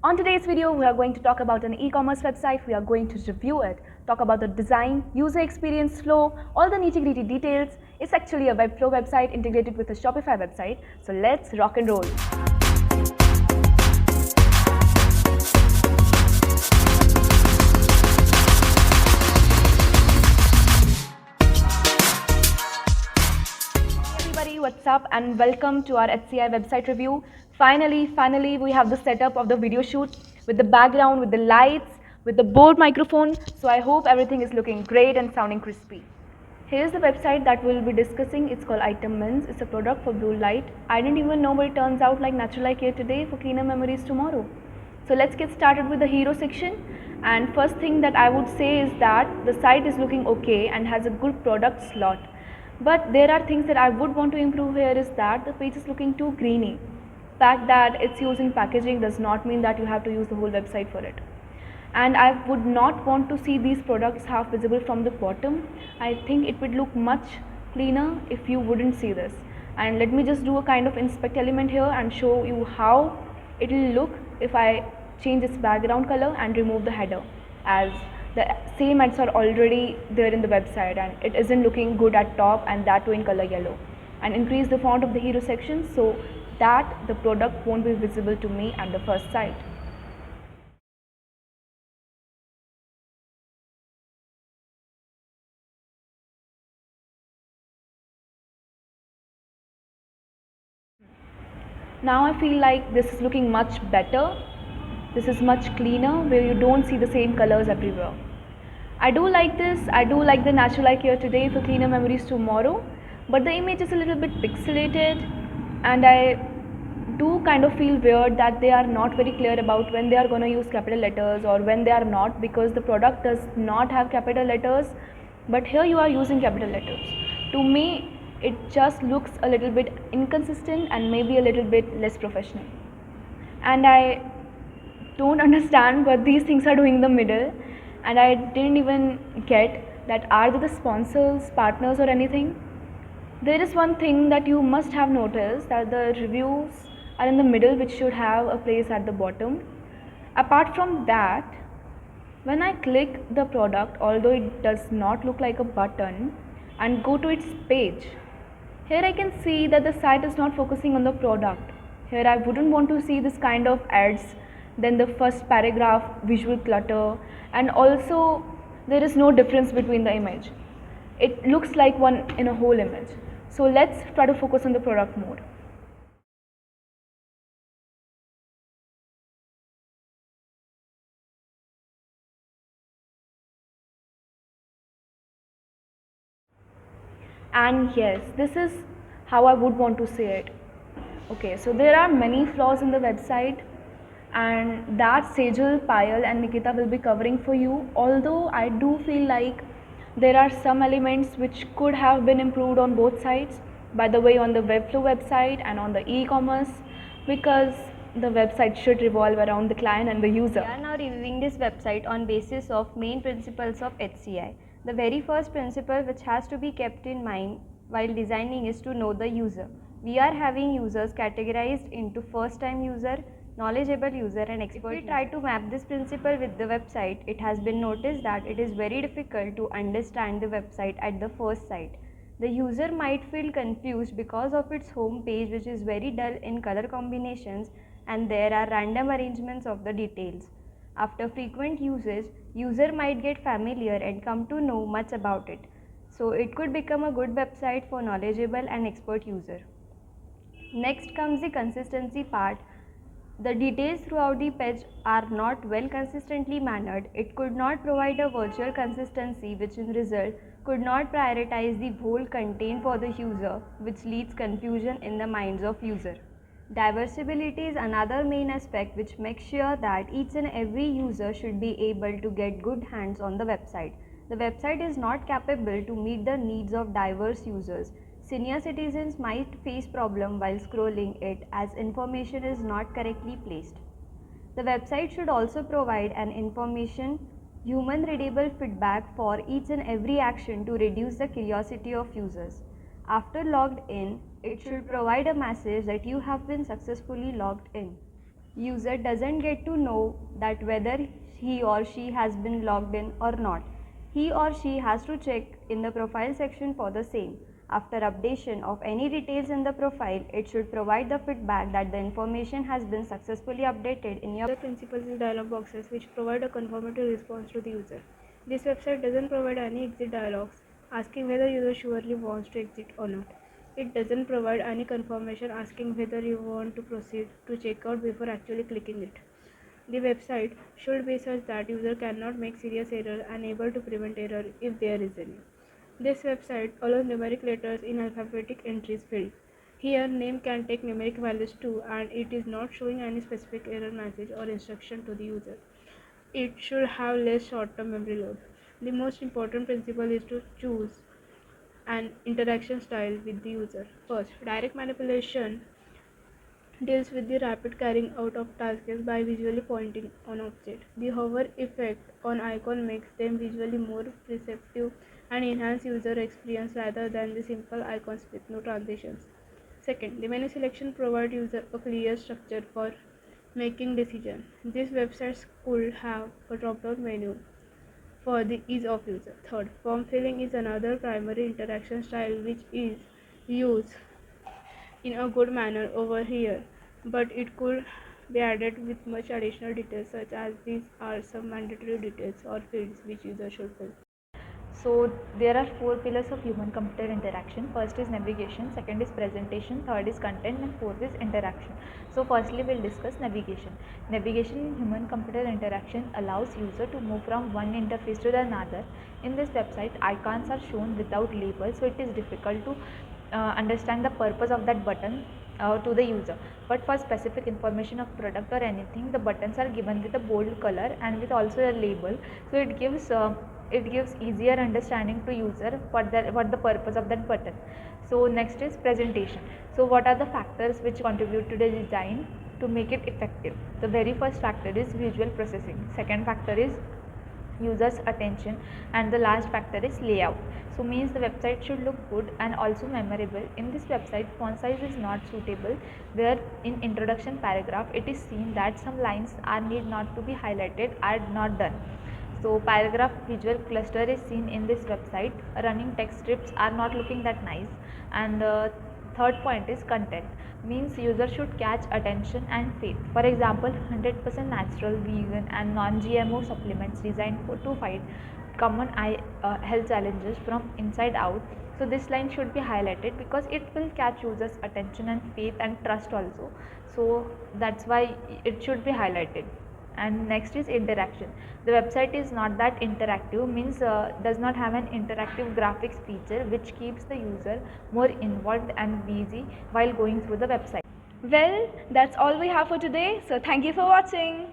On today's video, we are going to talk about an e-commerce website. We are going to review it, talk about the design, user experience flow, all the nitty-gritty details. It's actually a webflow website integrated with a Shopify website. So let's rock and roll. What's up and welcome to our HCI website review. Finally we have the setup of the video shoot with the background, with the lights, with the board microphone. So I hope everything is looking great and sounding crispy. Here's the website that we'll be discussing. It's called cummins. It's a product for blue light. I didn't even know, but it turns out like natural light here today for cleaner memories tomorrow. So let's get started with the hero section. And first thing that I would say is that the site is looking okay and has a good product slot. But there are things that I would want to improve here is that the page is looking too greeny. The fact that it's using packaging does not mean that you have to use the whole website for it. And I would not want to see these products half visible from the bottom. I think it would look much cleaner if you wouldn't see this. And let me just do a kind of inspect element here and show you how it will look if I change its background color and remove the header, as the same ads are already there in the website and it isn't looking good at top, and that too in color yellow. And increase the font of the hero section so that the product won't be visible to me at the first sight. Now I feel like this is looking much better. This is much cleaner, where you don't see the same colors everywhere. I do like this. I do like the natural light here today for cleaner memories tomorrow, but the image is a little bit pixelated and I do kind of feel weird that they are not very clear about when they are going to use capital letters or when they are not, because the product does not have capital letters, but here you are using capital letters. To me, it just looks a little bit inconsistent and maybe a little bit less professional. And I don't understand what these things are doing in the middle, and I didn't even get that are they the sponsors, partners or anything. There is one thing that you must have noticed, that the reviews are in the middle, which should have a place at the bottom. Apart from that, when I click the product, although it does not look like a button, and go to its page, here I can see that the site is not focusing on the product. Here I wouldn't want to see this kind of ads, then the first paragraph visual clutter, and also there is no difference between the image. It looks like one in a whole image. So let's try to focus on the product more. And yes, this is how I would want to say it. Okay, so there are many flaws in the website, and that Sejal, Payal and Nikita will be covering for you, although I do feel like there are some elements which could have been improved on both sides, by the way, on the webflow website and on the e-commerce, because the website should revolve around the client and the user. We are now reviewing this website on basis of main principles of HCI. The very first principle which has to be kept in mind while designing is to know the user. We are having users categorized into first time user, knowledgeable user and expert user. If we try to map this principle with the website, it has been noticed that it is very difficult to understand the website at the first sight. The user might feel confused because of its home page, which is very dull in color combinations, and there are random arrangements of the details. After frequent usage, user might get familiar and come to know much about it. So it could become a good website for knowledgeable and expert user. Next comes the consistency part. The details throughout the page are not well consistently mannered. It could not provide a virtual consistency, which in result could not prioritize the whole content for the user, which leads confusion in the minds of user. Diversibility is another main aspect which makes sure that each and every user should be able to get good hands on the website. The website is not capable to meet the needs of diverse users. Senior citizens might face problem while scrolling it, as information is not correctly placed. The website should also provide an information human readable feedback for each and every action to reduce the curiosity of users. After logged in, it should provide a message that you have been successfully logged in. User doesn't get to know that whether he or she has been logged in or not. He or she has to check in the profile section for the same. After updation of any details in the profile, it should provide the feedback that the information has been successfully updated in your principles is dialog boxes which provide a confirmatory response to the user. This website doesn't provide any exit dialogues asking whether user surely wants to exit or not. It doesn't provide any confirmation asking whether you want to proceed to checkout before actually clicking it. The website should be such that user cannot make serious error and able to prevent error if there is any. This website allows numeric letters in alphabetic entries field. Here name can take numeric values too and it is not showing any specific error message or instruction to the user. It should have less short-term memory load. The most important principle is to choose an interaction style with the user. First, direct manipulation deals with the rapid carrying out of tasks by visually pointing on object. The hover effect on icon makes them visually more perceptive and enhance user experience rather than the simple icons with no transitions. Second, the menu selection provides user a clear structure for making decisions. These websites could have a drop-down menu for the ease of use. Third, form filling is another primary interaction style which is used in a good manner over here, but it could be added with much additional details such as these are some mandatory details or fields which user should fill. So there are four pillars of human computer interaction. First is navigation, second is presentation, third is content, and fourth is interaction. So firstly we'll discuss navigation. Navigation in human computer interaction allows user to move from one interface to another. In this website, icons are shown without labels, so it is difficult to understand the purpose of that button to the user. But for specific information of product or anything, the buttons are given with a bold color and with also a label, so it gives easier understanding to user what the purpose of that button. So next is presentation. So what are the factors which contribute to the design to make it effective? The very first factor is visual processing, second factor is users attention, and the last factor is layout. So means the website should look good and also memorable. In this website, font size is not suitable, where in introduction paragraph it is seen that some lines are need not to be highlighted are not done. So paragraph visual cluster is seen in this website. Running text strips are not looking that nice. And third point is content, means user should catch attention and faith. For example, 100% natural, vegan and non-GMO supplements designed to fight common health challenges from inside out. So this line should be highlighted because it will catch users attention and faith and trust also. So that's why it should be highlighted. And next is interaction. The website is not that interactive, means does not have an interactive graphics feature which keeps the user more involved and busy while going through the website. Well, that's all we have for today. So thank you for watching.